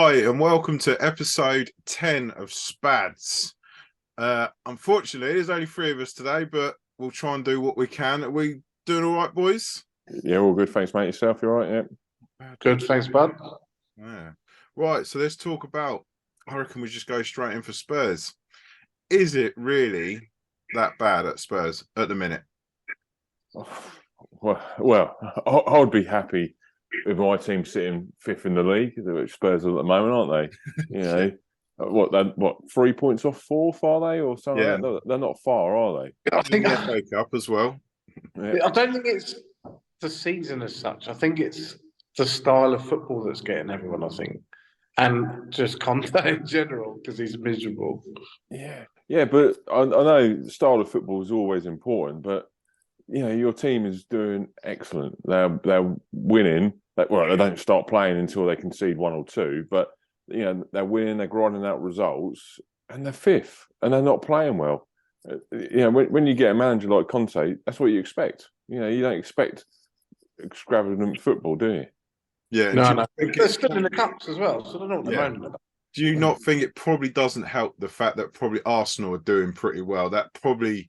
Hi, and welcome to episode 10 of SPADS. Unfortunately, there's only three of us today, but we'll try and do what we can. Are we doing all right, boys? Yeah, all good. Thanks, mate. Yourself, you all right? Yeah. Good, thanks, bud. Yeah. Right, so let's talk about, I reckon we just go straight in for Spurs. Is it really that bad at Spurs at the minute? Well, I'd be happy with my team sitting fifth in the league, which Spurs are at the moment, aren't they? You know, what 3 points off fourth, are they, or something? Yeah. Like that? They're not far, are they? I think the FA Cup as well. Yeah. I don't think it's the season as such. I think it's the style of football that's getting everyone, I think. And just Conte in general, because he's miserable. Yeah, but I know the style of football is always important, but you know, your team is doing excellent. They're winning. Well, they don't start playing until they concede one or two, but you know, they're winning, they're grinding out results, and they're fifth, and they're not playing well. You know, when you get a manager like Conte, that's what you expect. You know, you don't expect extravagant football, do you? Yeah, no. They're still in the cups as well, so they're not moaning about. Do you not think it probably doesn't help the fact that probably Arsenal are doing pretty well? That probably,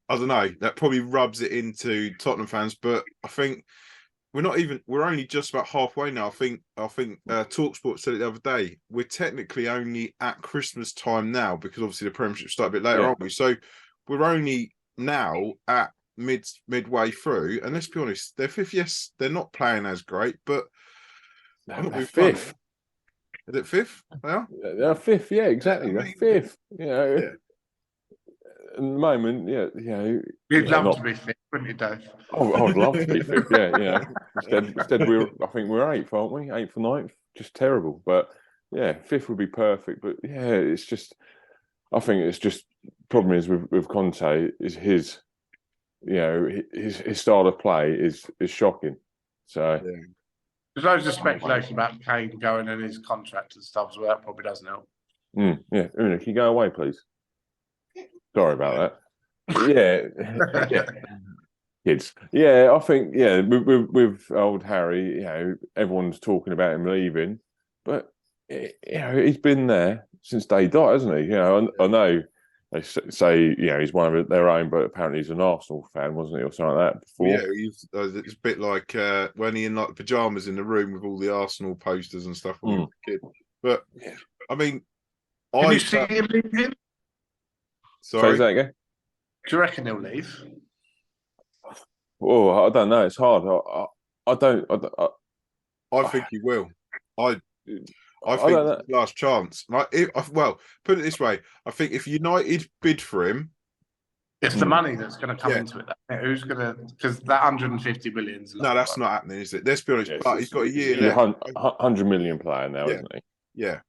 I don't know, that probably rubs it into Tottenham fans. But I think we're only just about halfway now. I think TalkSport said it the other day. We're technically only at Christmas time now because obviously the Premiership started a bit later, aren't we? So we're only now at midway through, and let's be honest, they're fifth. Yes, they're not playing as great, but they're fifth. Is it fifth? They're fifth. Yeah, exactly. They're fifth. You know, at the moment, you know, you'd love to be fifth, wouldn't you, Dave? Oh, I would love to be fifth. Yeah, you know. Instead, I think we're eighth, aren't we? Eighth or ninth, just terrible. But yeah, fifth would be perfect. But yeah, it's just, I think it's just problem is with Conte is his. You know, his style of play is shocking. So there's loads of speculation about Kane going and his contract and stuff, so that probably doesn't help. Yeah, Una, can you go away, please? Sorry about that. Yeah, kids. Yeah, I think with old Harry, you know, everyone's talking about him leaving, but you know, he's been there since day dot, hasn't he? You know, I know. They say, you know, he's one of their own, but apparently he's an Arsenal fan, wasn't he, or something like that before? Yeah, it's a bit like when he in like pajamas in the room with all the Arsenal posters and stuff when he was a kid. But I mean, can you see him leaving? Sorry, say that again. Do you reckon he'll leave? Oh, I don't know. It's hard. I think he will. I think it's his last chance. Well, put it this way: I think if United bid for him, it's the money that's going to come into it. Who's going to? Because that 150 million. No, that's not happening, is it? Let's be honest. But he's got a year left. 100 million player now, isn't he? Yeah.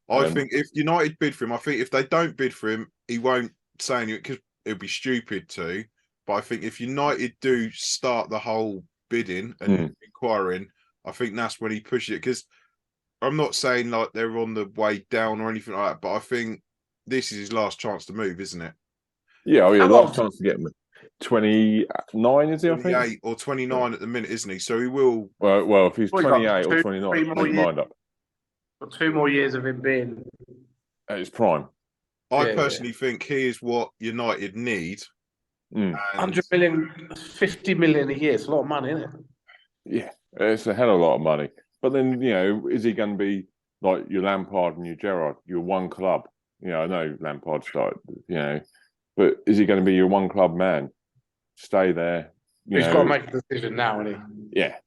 I think if United bid for him, I think if they don't bid for him, he won't say anything because it would be stupid to. But I think if United do start the whole bidding and inquiring, I think that's when he pushes it. Because I'm not saying like they're on the way down or anything like that, but I think this is his last chance to move, isn't it? Yeah, last chance to get him. 29, is he? 28 or 29 at the minute, isn't he? So he will. Well, if he's 28 or 29, make your mind up. Got 2 more years of him being at his prime. I personally think he is what United need. 100 million, 50 million a year. It's a lot of money, isn't it? Yeah, it's a hell of a lot of money. But then, you know, is he going to be like your Lampard and your Gerrard, your one club? You know, I know Lampard started, you know, but is he going to be your one club man? Stay there. He's got to make a decision now, isn't he? Yeah.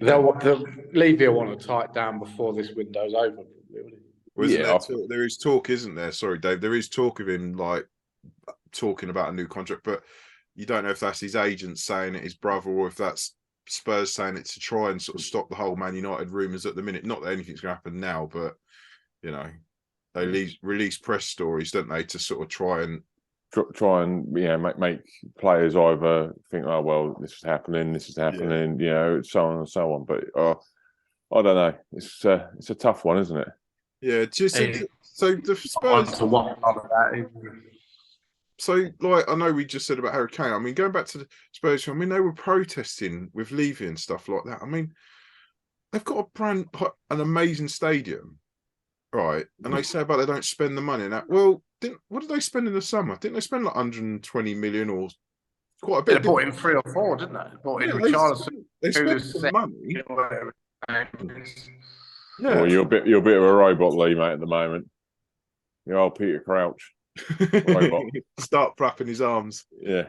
They'll Levy will want to tie it down before this window's over. There is talk, isn't there? Sorry, Dave. There is talk of him like talking about a new contract, but you don't know if that's his agent saying it, his brother, or if that's Spurs saying it to try and sort of stop the whole Man United rumours at the minute. Not that anything's going to happen now, but you know, they release press stories, don't they, to sort of try and make players either think, oh well, this is happening, you know, so on and so on. But I don't know. It's a tough one, isn't it? Yeah, so the Spurs. So, like, I know we just said about Harry Kane. I mean, going back to the Spurs, I mean, they were protesting with Levy and stuff like that. I mean, they've got an amazing stadium, right? And they say about they don't spend the money in that. Well, what did they spend in the summer? Didn't they spend like 120 million or quite a bit? They bought in 3 or 4, didn't they? Bought in Yeah, Richarlison, they spent some Kulusevski, money. whatever his name is. Yeah, Well, you're a bit of a robot, Lee, mate, at the moment. You're old Peter Crouch. Robot. Start flapping his arms. Yeah.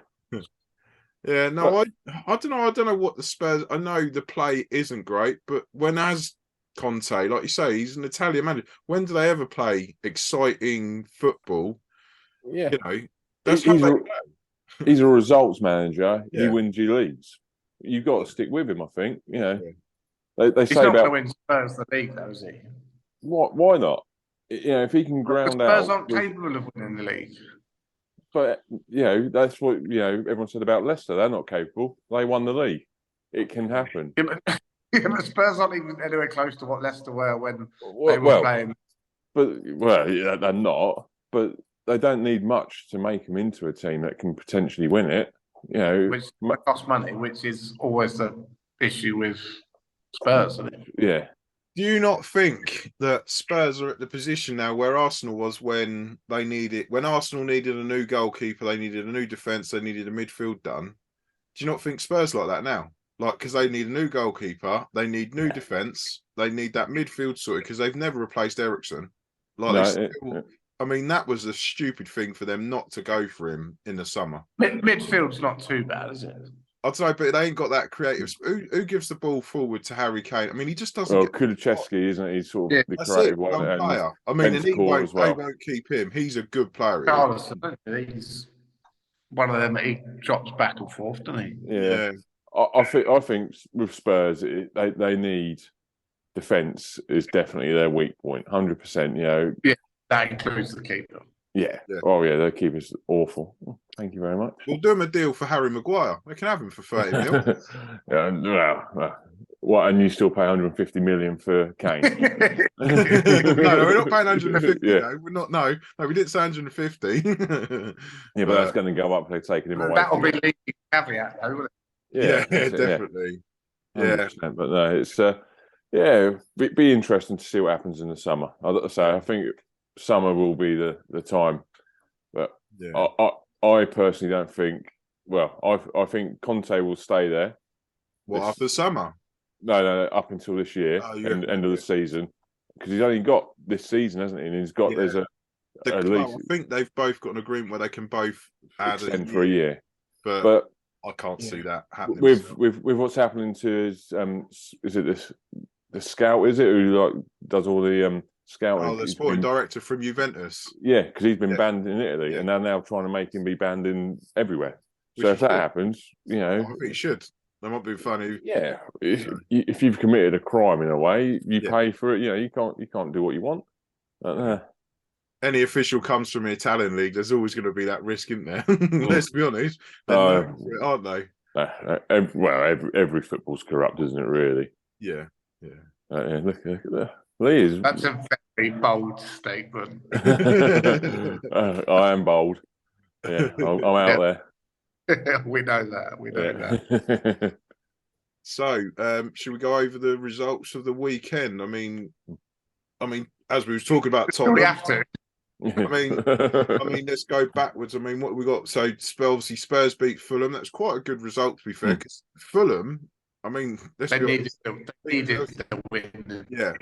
Yeah, no, I don't know. I don't know what the Spurs. I know the play isn't great, but when as Conte, like you say, he's an Italian manager. When do they ever play exciting football? Yeah. You know, that's how they play. He's a results manager. Yeah. He wins you leagues. You've got to stick with him, I think. You know, Yeah. they He's say not going about to win Spurs the league, though, is he? why not? You know, if he can ground Spurs out. aren't capable of winning the league. But you know, that's what everyone said about Leicester. They're not capable. They won the league. It can happen. Yeah, but Spurs aren't even anywhere close to what Leicester were when they were playing. Yeah, they're not. But they don't need much to make them into a team that can potentially win it. You know, which costs money, which is always the issue with Spurs, isn't it? Yeah. Do you not think that Spurs are at the position now where Arsenal was when Arsenal needed a new goalkeeper, they needed a new defence, they needed a midfield done? Do you not think Spurs like that now? Like, because they need a new goalkeeper, they need new defence, they need that midfield sorted because they've never replaced Eriksen. I mean, that was a stupid thing for them not to go for him in the summer. Midfield's not too bad, is it? I'd say, but they ain't got that creative. Who gives the ball forward to Harry Kane? I mean, he just doesn't. Well, Kulusevski, isn't he? Sort of the creative one. Player. I mean, and they won't keep him. He's a good player. Carlson, he's one of them that he drops back and forth, doesn't he? Yeah. I think with Spurs, they need defence is definitely their weak point, 100%. You know. Yeah, that includes the keeper. Yeah. Oh, yeah, their keeper's awful. Thank you very much. We'll do him a deal for Harry Maguire. We can have him for 30 mil. Yeah, what? And you still pay 150 million for Kane? No, we're not paying 150. Yeah. No, we're not. No, we didn't say 150. Yeah, but that's going to go up. They're taking him away. That'll be the caveat, though, won't it? Yeah, definitely. Yeah, but no, it's be interesting to see what happens in the summer. I think summer will be the time, but I personally don't think. Well, I think Conte will stay there. What, after the summer? No, up until this year, end of the season, because he's only got this season, hasn't he? And he's got at least. I think they've both got an agreement where they can both add for a year, but I can't see that happening. With what's happening to his, is it the scout? Is it who does all the scouting? Oh, the sporting director from Juventus. Yeah, because he's been banned in Italy, and they're now trying to make him be banned in everywhere. So if that happens, I think it should. That might be funny. Yeah, if you've committed a crime in a way, you pay for it. You can't do what you want. Any official comes from the Italian league, there's always going to be that risk, isn't there? Let's be honest. They're aren't they? Every football's corrupt, isn't it? Really? Yeah. Look at that. Lee That's a very bold statement. I am bold. Yeah, I'm out there. We know that. We know that. So, should we go over the results of the weekend? I mean, as we was talking about Tottenham, we have to. I mean, let's go backwards. I mean, what we got? So, obviously, Spurs beat Fulham. That's quite a good result, to be fair. Because Fulham, I mean, they needed to win. Yeah.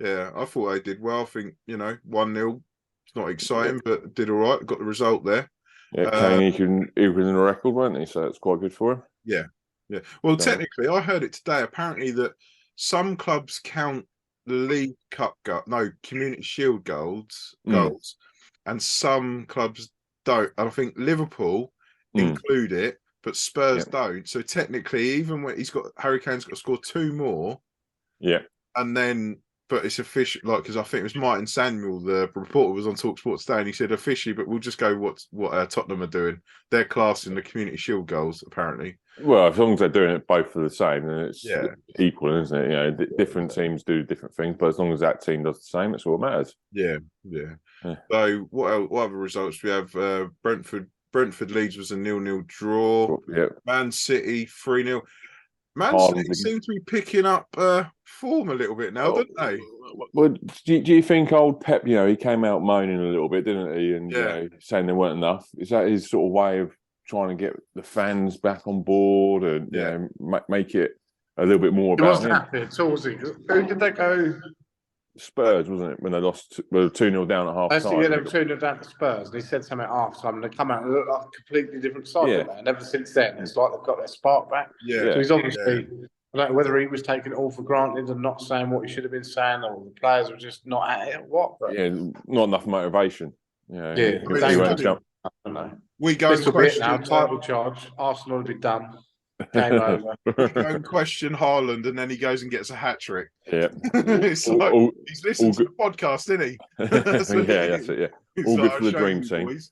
I thought they did well. I think 1-0. It's not exciting, but did all right. Got the result there. Yeah, Kane equals in a record, weren't he? So it's quite good for him. Yeah. Well, technically, I heard it today. Apparently, that some clubs count the League Cup Community Shield goals, and some clubs don't. And I think Liverpool include it, but Spurs don't. So technically, even when Harry Kane's got to score 2 more, and then. But it's official, because I think it was Martin Samuel, the reporter, was on TalkSport today, and he said officially, but we'll just go what Tottenham are doing. They're classing the Community Shield goals, apparently. Well, as long as they're doing it both for the same, then it's equal, isn't it? Different teams do different things, but as long as that team does the same, it's all that matters. Yeah. So what other results we have? Brentford Leeds was a 0-0 draw. Yeah. Man City 3-0. Man City seem to be picking up form a little bit now, don't they? Well, do you think old Pep, he came out moaning a little bit, didn't he? And saying there weren't enough. Is that his sort of way of trying to get the fans back on board and make it a little bit more about him? He wasn't happy at all, was he? Who did they go? Spurs, wasn't it, when they lost 2-0 down at half time? Yeah, they were 2-0 down to Spurs, and he said something at half time, and they come out and look like a completely different side. And ever since then, it's like they've got their spark back. So he's obviously, I don't know whether he was taking it all for granted and not saying what he should have been saying, or the players were just not at it, or what? But, not enough motivation. I don't know. We go and question now, title charge. Arsenal will be done. Game over. We go and question Haaland, and then he goes and gets a hat trick. Yeah, it's like he's listening to the podcast, isn't he? That's it. Yeah, all good for the dream team. Boys.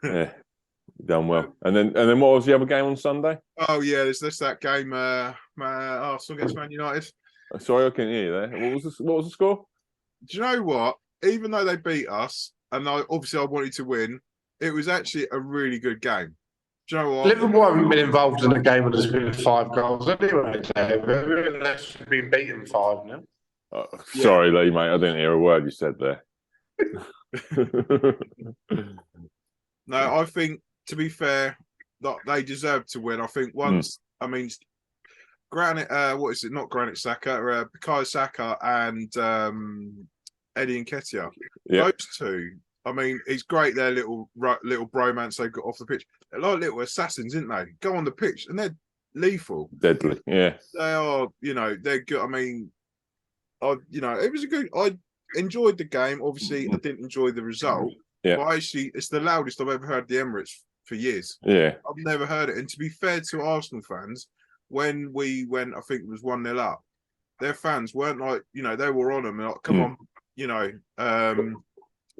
Yeah, done well. And then what was the other game on Sunday? Oh yeah, there's that game. Arsenal against Man United. Sorry, I couldn't hear you there. What was the score? Do you know what? Even though they beat us, and I wanted to win, it was actually a really good game. Do you know what? Liverpool haven't been involved in a game where there's been 5 goals anyway. They've been beaten 5-0. Sorry, Lee, mate. I didn't hear a word you said there. No, I think, to be fair, that they deserve to win. I think once, Granit, not Granit Xhaka, Bukayo Saka and Eddie Nketiah. Those two, I mean, it's great their little bromance they've got off the pitch. They're like little assassins, isn't they? Go on the pitch and they're lethal. Deadly, yeah. They are, they're good. I mean, it was I enjoyed the game. Obviously, I didn't enjoy the result. Yeah. But actually, it's the loudest I've ever heard the Emirates for years. Yeah. I've never heard it. And to be fair to Arsenal fans, when we went, I think it was 1-0 up, their fans weren't like, they were on them. Like, come on,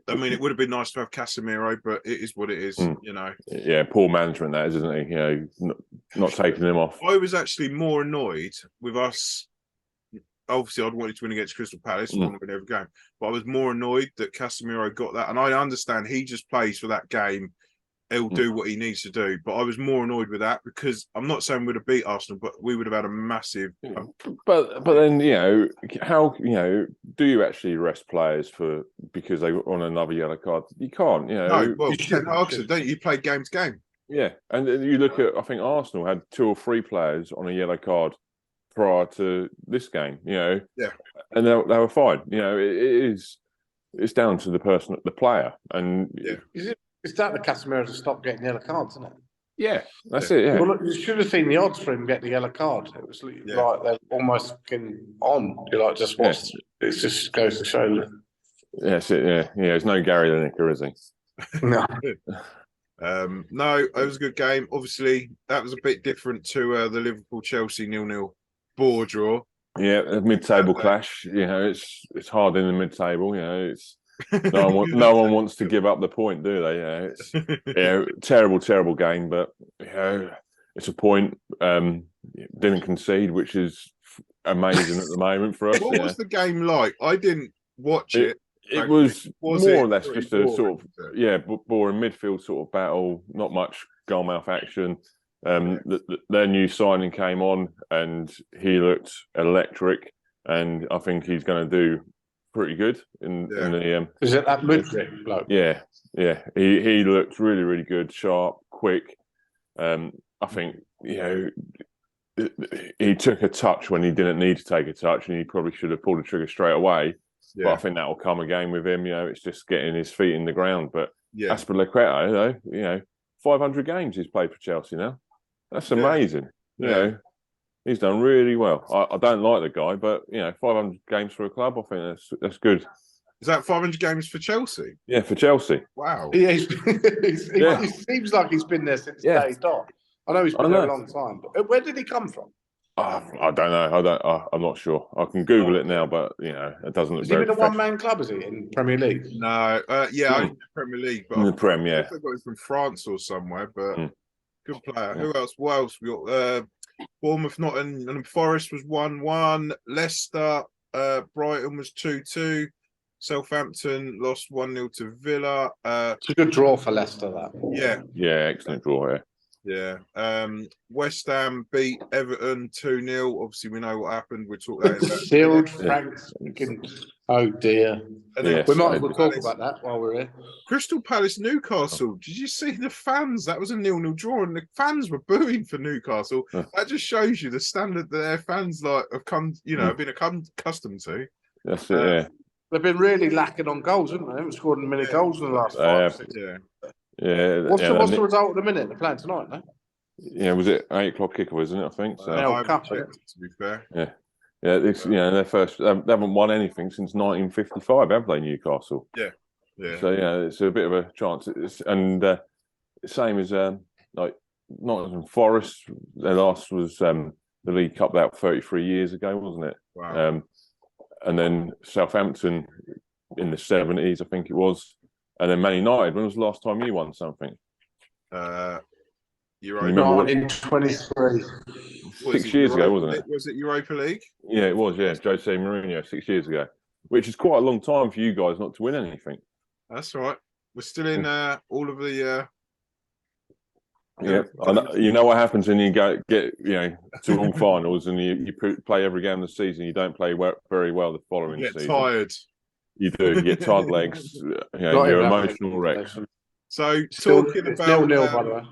I mean, it would have been nice to have Casemiro, but it is what it is, Yeah, poor management that is, isn't he? Not taking him off. I was actually more annoyed with us. Obviously, I'd wanted to win against Crystal Palace, want to win every game, but I was more annoyed that Casemiro got that. And I understand he just plays for that game. He'll do what he needs to do. But I was more annoyed with that because I'm not saying we'd have beat Arsenal, but we would have had a massive. But then how do you actually rest players because they were on another yellow card? You can't. No, well, don't you play game to game? Yeah, and you look at, I think Arsenal had 2 or 3 players on a yellow card prior to this game. Yeah, and they were fine. It's down to the player, and It's down to Casemiro to stop getting yellow cards, isn't it? Yeah, that's it. Yeah. Well, look, you should have seen the odds for him getting the yellow card. It was like they're almost fucking on. You're like, just watch. It just goes to show that. Yeah, that's it. Yeah. There's no Gary Lineker, is he? No. No, it was a good game. Obviously, that was a bit different to the Liverpool-Chelsea 0-0 bore draw. Yeah, a mid-table clash. It's hard in the mid-table. It's. No one wants to give up the point, do they? It's terrible game, but it's a point. Didn't concede, which is amazing at the moment for us. What was the game like? I didn't watch it. It was more or less just a sort of boring midfield sort of battle. Not much goalmouth action. Their new signing came on, and he looked electric. And I think he's going to do pretty good in the. Is it that Mudryk bloke? Yeah. He looked really, really good, sharp, quick. I think he took a touch when he didn't need to take a touch, and he probably should have pulled the trigger straight away. Yeah. But I think that will come again with him. It's just getting his feet in the ground. But as for Lequeta, 500 games he's played for Chelsea now. That's amazing. He's done really well. I don't like the guy, but 500 games for a club, I think that's good. Is that 500 games for Chelsea? Yeah, for Chelsea. Wow. He seems like he's been there since day dot. I know he's been there a long time, but where did he come from? I don't know. I'm not sure. I can Google it now, but it doesn't look very. Is he been a one-man club? Is he in Premier League? No, only Premier League, but in the Prem, I think got him from France or somewhere. But good player. Yeah. Who else? What else? We got Bournemouth, Nottingham Forest was 1-1. Leicester, Brighton was 2-2. Southampton lost 1-0 to Villa. It's a good draw for Leicester, that. Yeah, excellent draw here. Yeah. West Ham beat Everton 2-0. Obviously, we know what happened. We'll talk about it. Sealed Frank's freaking. Oh dear. We might as well talk about that while we're here. Crystal Palace Newcastle. Did you see the fans? That was a 0-0 draw, and the fans were booing for Newcastle. That just shows you the standard that their fans have come, have been accustomed to. That's it. Yeah. They've been really lacking on goals, haven't they? They haven't scored many goals in the last 5 6 Yeah. Yeah. What's the result at the minute? They're playing tonight, no? Yeah, was it 8:00 kickoff, isn't it? I think so. To be fair. Yeah. Yeah, their first. They haven't won anything since 1955, have they, Newcastle? Yeah. So it's a bit of a chance. Same as like Nottingham Forest. Their last was the League Cup about 33 years ago, wasn't it? Wow. And then Southampton in the 70s, I think it was. And then Man United. When was the last time you won something? Europa in 23. 6 years ago, wasn't it? Was it Europa League? Yeah, it was. Yeah, Jose Mourinho 6 years ago, which is quite a long time for you guys not to win anything. That's right. We're still in all of the. Yeah, you know what happens when you get to all finals and you play every game of the season. You don't play very well the following season. You get tired. You do. You get tired legs. You're emotional wreck. So talking about 0-0, by the way.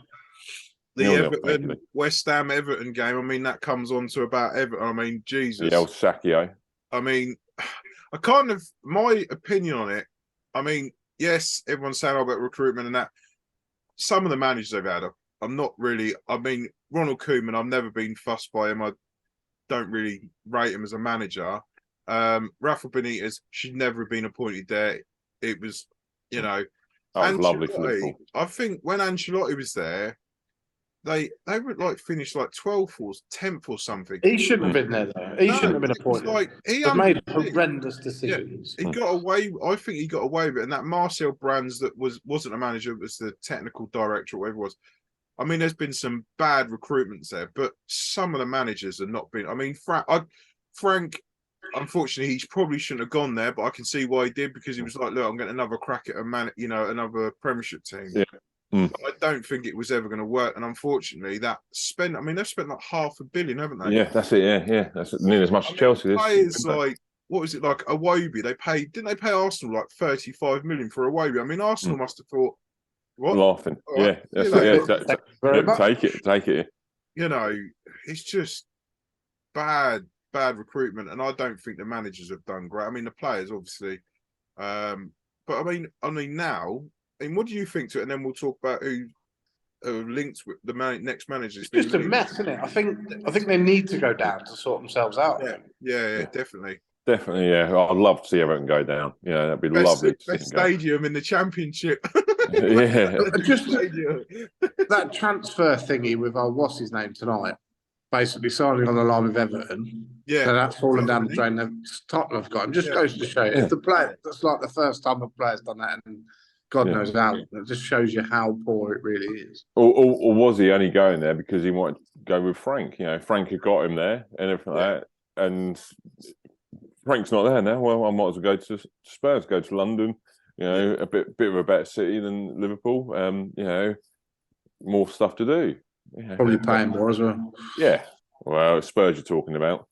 The Everton West Ham Everton game. I mean, that comes on to about Everton. I mean, Jesus. The El Sacchio. I mean, my opinion on it. I mean, yes, everyone's saying about recruitment and that. Some of the managers they've had, I'm not really. I mean, Ronald Koeman, I've never been fussed by him. I don't really rate him as a manager. Rafa Benitez should never have been appointed there. It was, that was lovely for Liverpool. I think when Ancelotti was there, they would finish 12th or 10th or something. He shouldn't have been there though. He shouldn't have been appointed. He made horrendous decisions. Yeah, he got away. I think he got away with it. And that Marcel Brands that wasn't a manager, was the technical director or whatever it was. I mean, there's been some bad recruitments there, but some of the managers have not been. I mean, Frank, unfortunately, he probably shouldn't have gone there, but I can see why he did, because he was like, "Look, I'm getting another crack at another Premiership team." Yeah. But I don't think it was ever going to work, and unfortunately, they've spent like $500 million, haven't they? Yeah, that's it. Yeah, that's nearly as much as Chelsea. Players what was it like Iwobi? Didn't they pay Arsenal like $35 million for Iwobi? I mean, Arsenal must have thought. What? Laughing. Right. Yeah, that's it. Take it. It's just bad recruitment, and I don't think the managers have done great. I mean, the players obviously, but I mean now. What do you think to it? And then we'll talk about who linked with the next manager. It's just a mess, isn't it? I think they need to go down to sort themselves out. Yeah, definitely. Definitely, yeah. I'd love to see everyone go down. Yeah, that'd be lovely. Best stadium in the Championship. Yeah. Just that transfer thingy with what's his name tonight, basically signing on the line with Everton. Yeah, so that's fallen down the drain. Tottenham have got him. Just goes to show you, if the player, that's like the first time a player's done that, and God knows how. It just shows you how poor it really is. Or was he only going there because he wanted to go with Frank? Frank had got him there and everything like that, and Frank's not there now. Well, I might as well go to Spurs, go to London. A bit of a better city than Liverpool. More stuff to do. Probably paying more as well. Yeah. Well, Spurs you're talking about.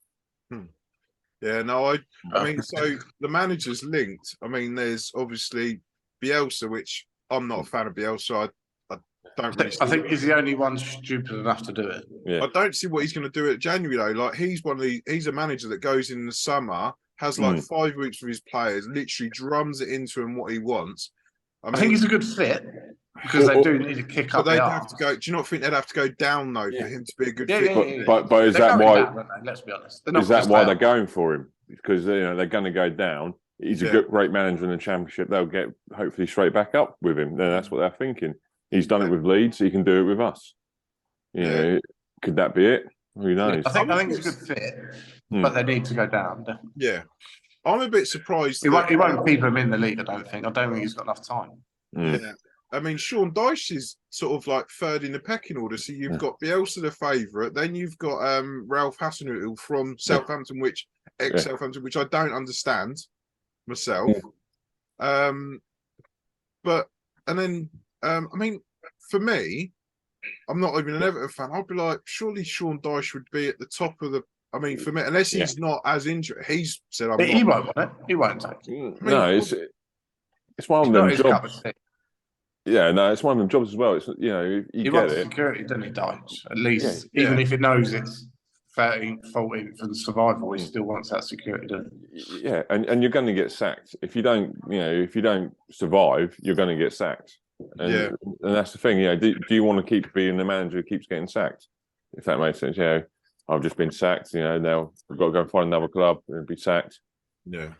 Yeah. No, I mean, so the managers linked. I mean, there's obviously Bielsa, which I'm not a fan of Bielsa. I don't really. I think he's the only one stupid enough to do it. Yeah. I don't see what he's going to do at January though. Like he's a manager that goes in the summer, has 5 weeks with his players, literally drums it into him what he wants. I think he's a good fit because they do need to kick up. They'd have to go. Do you not think they'd have to go down though for him to be a good fit? But is that why? Let's be honest. Is that why they're going for him? Because they're going to go down. He's a great manager in the Championship. They'll get hopefully straight back up with him. That's what they're thinking. He's done it with Leeds. He can do it with us. Could that be it? Who knows? I think it's a good fit, but they need to go down. Definitely. Yeah, I'm a bit surprised. He won't keep him in the league. I don't think he's got enough time. Yeah. I mean, Sean Dyche is sort of like third in the pecking order. So you've got Bielsa, the favourite. Then you've got Ralph Hasenhüttl from Southampton, which ex-Southampton, which I don't understand myself. I mean, for me, I'm not even an Everton fan. I'd be like, surely Sean Dyche would be at the top of the. I mean, for me, unless he's not as injured, he's said I'm not. He won't want it. He won't take it. I mean, it's one of them jobs. Yeah, no, it's one of them jobs as well. It's you he get wants it. Security, doesn't he, Dyche? At least, even if he knows it's 13th, 14th for the survival, he still wants that security, doesn't he? Yeah, and you're going to get sacked if you don't. If you don't survive, you're going to get sacked. And that's the thing. Do you want to keep being the manager who keeps getting sacked? If that makes sense. I've just been sacked. Now we've got to go and find another club and be sacked. Yeah.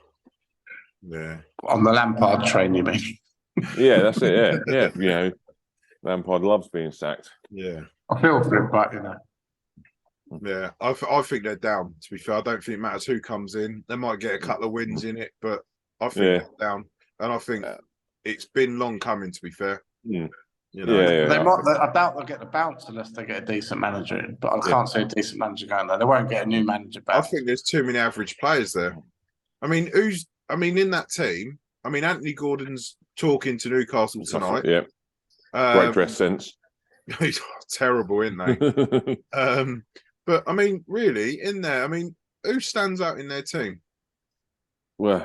On the Lampard train, you mean? Yeah, that's it. Yeah. Lampard loves being sacked. Yeah. I feel for him, but Yeah, I think they're down. To be fair, I don't think it matters who comes in. They might get a couple of wins in it, but I think they're down. And I think it's been long coming. To be fair, They might. I doubt they'll get the bounce unless they get a decent manager in. But I can't see a decent manager going there. They won't get a new manager back. I think there's too many average players there. I mean, in that team? I mean, Anthony Gordon's talking to Newcastle tonight. Yeah, great dress sense. He's terrible, isn't they? But I mean, really, in there, I mean, who stands out in their team? Well,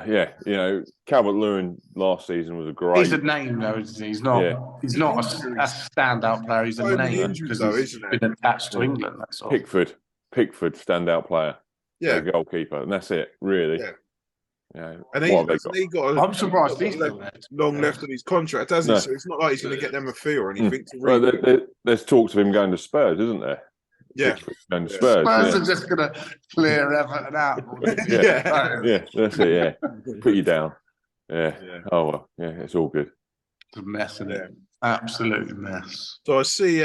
Calvert-Lewin last season was a great. He's a name, though, isn't he? He's not. Yeah. He's not a standout player. He's a name because he's been attached to England. That's all. Pickford, standout player. Yeah, goalkeeper, and that's it, really. Yeah. And he got. I'm surprised he's long left on his contract, hasn't he? So it's not like he's going to get them a fee or anything. There's talks of him going to Spurs, isn't there? Yeah, going to Spurs. Spurs are just going to clear Everton out. Yeah, that's it. Yeah, put you down. Yeah. Oh well. Yeah, it's all good. It's a mess, isn't it? Absolute mess. So I see.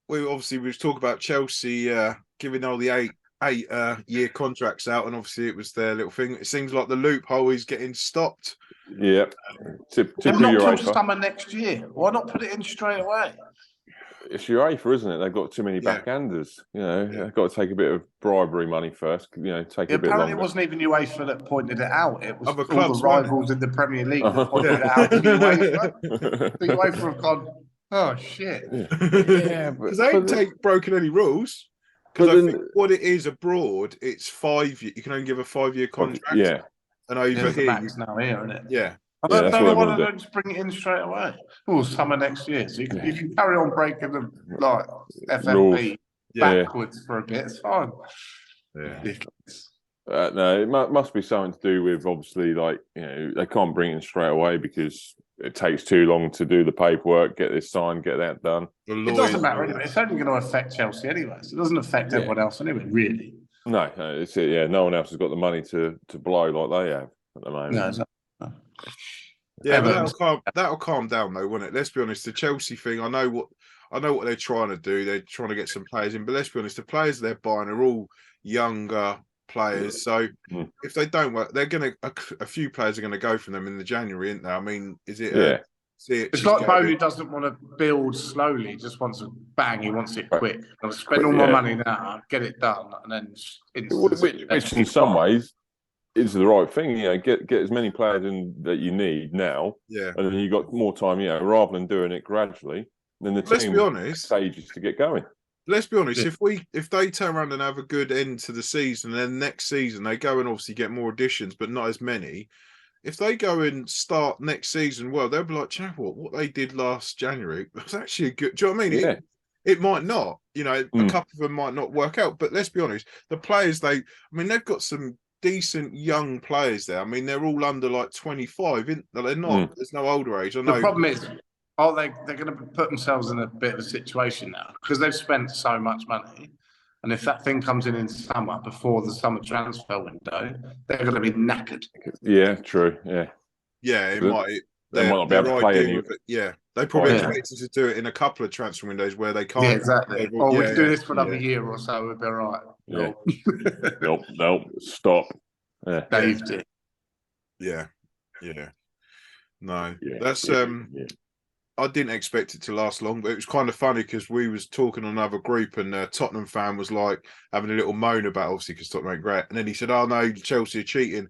We was talking about Chelsea giving all the eight-year contracts out, and obviously it was their little thing. It seems like the loophole is getting stopped. Yeah. Not till summer next year. Why not put it in straight away? It's UEFA, isn't it? They've got too many backhanders. They've got to take a bit of bribery money first. Take a bit longer. Apparently, it wasn't even UEFA that pointed it out. It was all the rivals in the Premier League that pointed it out to UEFA. The UEFA have gone, oh shit! Because they ain't broken any rules. Because I think what it is abroad, it's 5 years. You can only give a 5-year contract. Yeah, and over here, max now here, isn't it? Yeah. I don't know why they don't just bring it in straight away. Oh, summer next year. So you can carry on breaking them like FFP backwards for a bit. It's fine. Yeah. No, it must be something to do with obviously they can't bring it in straight away because it takes too long to do the paperwork, get this signed, get that done. It doesn't matter anyway. It's only going to affect Chelsea anyway. So it doesn't affect everyone else anyway, really. No, it's it. Yeah, no one else has got the money to blow like they have at the moment. No, exactly. Yeah, but that'll calm down though, won't it? Let's be honest. The Chelsea thing, I know what they're trying to do. They're trying to get some players in, but let's be honest. The players they're buying are all younger players. So if they don't work, they're going to a few players are going to go from them in the January, isn't there? I mean, is it? Yeah. It's like Bowley doesn't want to build slowly; he just wants to bang. He wants it quick. I'll spend all my money now, get it done, and then. Which in some ways is the right thing. Get as many players in that you need now. Yeah, and then you got more time. Rather than doing it gradually, then the team takes ages to get going. Let's be honest. If they turn around and have a good end to the season, then next season they go and obviously get more additions, but not as many. If they go and start next season, well, they'll be like, you know what they did last January was actually a good. Do you know what I mean? Yeah. It might not. A couple of them might not work out. But let's be honest, the players they've got some decent young players there. I mean, they're all under like 25. They're not. There's no older age. I know. The problem is, they're going to put themselves in a bit of a situation now because they've spent so much money. And if that thing comes in summer before the summer transfer window, they're going to be knackered. Yeah, true. Yeah. Yeah, They might not be able to play any. Yeah, they probably expected to do it in a couple of transfer windows where they can't. Yeah, exactly. We can do this for another year or so. We'll be all right. Yeah. Nope. Stop. Yeah. Dave did. Yeah. No, that's I didn't expect it to last long, but it was kind of funny because we was talking on another group and a Tottenham fan was like having a little moan about obviously because Tottenham ain't great, and then he said, "Oh no, Chelsea are cheating,"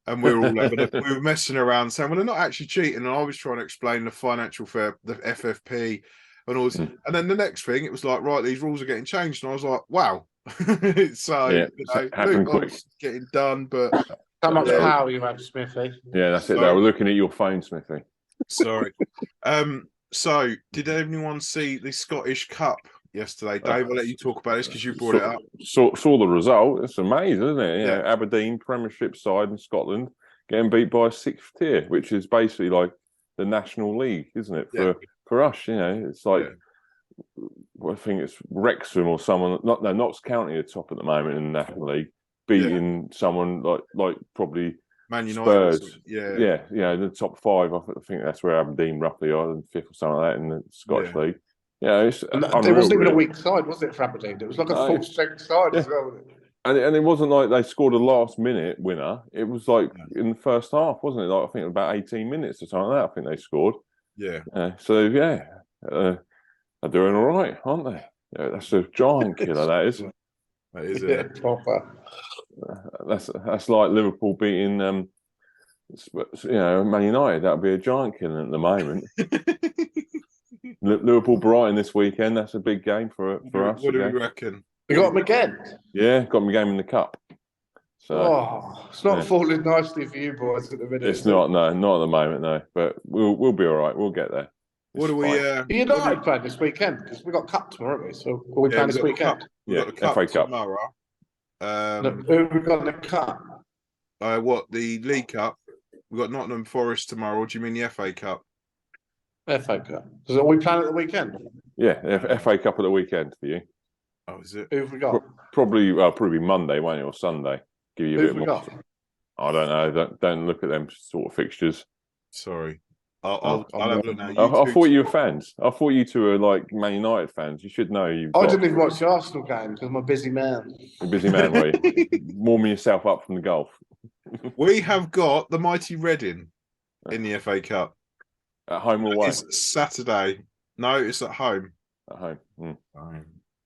and we were all we were messing around saying, "Well, they're not actually cheating." And I was trying to explain the financial fair, the FFP, And then the next thing, it was like, right, these rules are getting changed. And I was like, wow. So, loopholes getting done, but... How much power you have, Smithy? Yeah, that's it. They were looking at your phone, Smithy. Sorry. So, did anyone see the Scottish Cup yesterday? Dave, I'll let you talk about this because you brought it up. Saw the result. It's amazing, isn't it? You know, Aberdeen, Premiership side in Scotland, getting beat by a 6th tier, which is basically like the National League, isn't it? For us, you know, it's like... I think it's Wrexham or someone. Notts County are top at the moment in the National League, beating someone like probably Man United. Spurs. The top 5. I think that's where Aberdeen roughly are, and 5th or something like that in the Scottish League. Yeah, it's it wasn't even a weak side, was it, for Aberdeen? It was like a full-strength side as well. And it wasn't like they scored a last-minute winner. It was like in the first half, wasn't it? Like I think about 18 minutes or something like that. I think they scored. They're doing all right, aren't they? Yeah, that's a giant killer. That is. That is proper. That's like Liverpool beating, Man United. That would be a giant killer at the moment. Liverpool Brighton this weekend. That's a big game for us. What do we reckon? You got them again? Yeah, got them a game in the cup. So it's not falling nicely for you boys at the minute. It's not. No, not at the moment. No, but we'll be all right. We'll get there. What do we? United playing this weekend because we got cup tomorrow, haven't we? So are we playing this weekend? We've got the cup FA Cup tomorrow. Who we got in the cup? The League Cup? We've got Nottingham Forest tomorrow. Or do you mean the FA Cup? FA Cup. So are we playing at the weekend? Yeah, FA Cup at the weekend for you. Oh, is it? Who have we got? Probably Monday, won't it, or Sunday? Give you a bit more. Got? I don't know. Don't look at them sort of fixtures. Sorry. I'll have a look now. I thought you were fans. I thought you two were like Man United fans. You should know. I didn't even watch the Arsenal game because I'm a busy man. You're a busy man, were you? Warming yourself up from the golf. We have got the mighty Reading in the FA Cup. At home or away? It's Saturday. No, it's at home. At home.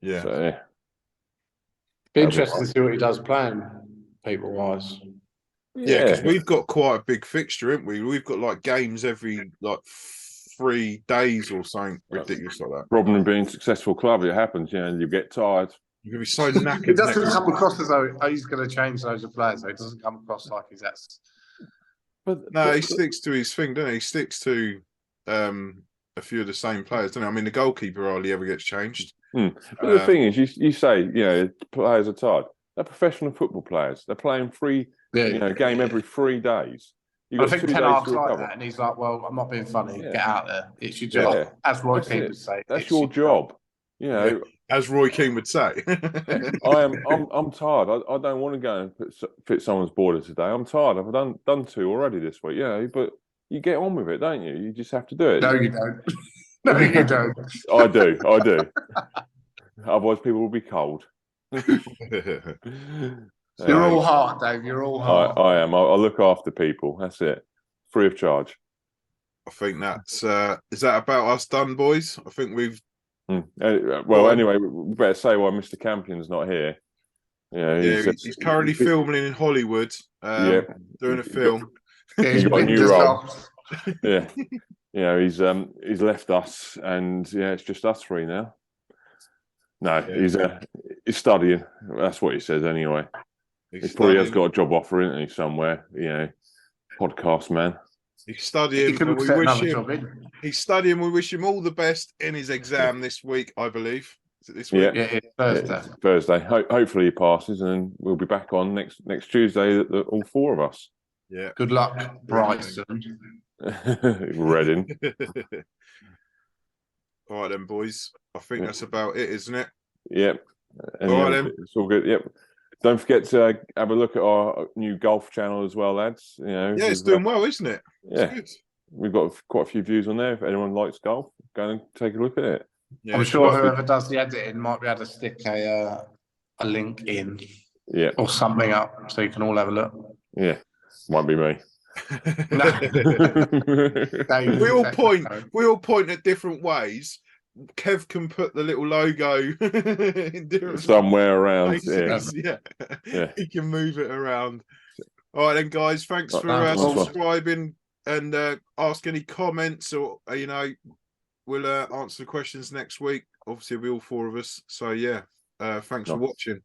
Yeah. So, Be interesting to see what he does playing, people-wise. Yeah, because we've got quite a big fixture, haven't we? We've got like games every 3 days or something ridiculous like that. Problem in being a successful club, it happens, you get tired. You're going to be so knackered. It doesn't come across as though he's going to change loads of players, though. It doesn't come across like he's that. No, he sticks to his thing, doesn't he? He sticks to a few of the same players, doesn't he? I mean, the goalkeeper hardly ever gets changed. But the thing is, you say, players are tired. They're professional football players. They're playing game every 3 days. I think Ten Hag's like that, and he's like, "Well, I'm not being funny. Get out there. It's your job." As Roy Keane would say, "That's your job." As Roy Keane would say. I'm tired. I don't want to go and fit someone's border today. I'm tired. I've done 2 already this week. But you get on with it, don't you? You just have to do it. No, you don't. No, you don't. I do. Otherwise, people will be cold. You're all heart, Dave. You're all heart. I am. I look after people. That's it. Free of charge. I think that's... is that about us done, boys? I think we've... Anyway, we better say why Mr. Campion's not here. He's currently filming in Hollywood, doing a film. He's got a new role. He's left us, and it's just us 3 now. No, he's studying. That's what he says anyway. He probably has got a job offer, isn't he, somewhere? Podcast man. He's studying. He's studying. We wish him all the best in his exam this week, I believe. Is it this week? Yeah, it's Thursday. Yeah, Thursday. Hopefully he passes, and then we'll be back on next Tuesday. All 4 of us. Yeah. Good luck, Bryson. Reading. All right then, boys. I think that's about it, isn't it? Yep. All right then. It's all good. Yep. Don't forget to have a look at our new golf channel as well, lads. It's doing well, isn't it? Yeah. We've got quite a few views on there. If anyone likes golf, go and take a look at it. Yeah, I'm sure whoever does the editing might be able to stick a link in, or something up, so you can all have a look. Yeah, might be me. We all point at different ways. Kev can put the little logo in different somewhere around. Yeah. He can move it around. All right then, guys. Thanks for subscribing and ask any comments or we'll answer the questions next week. Obviously, it'll be all four of us. So yeah, thanks for watching.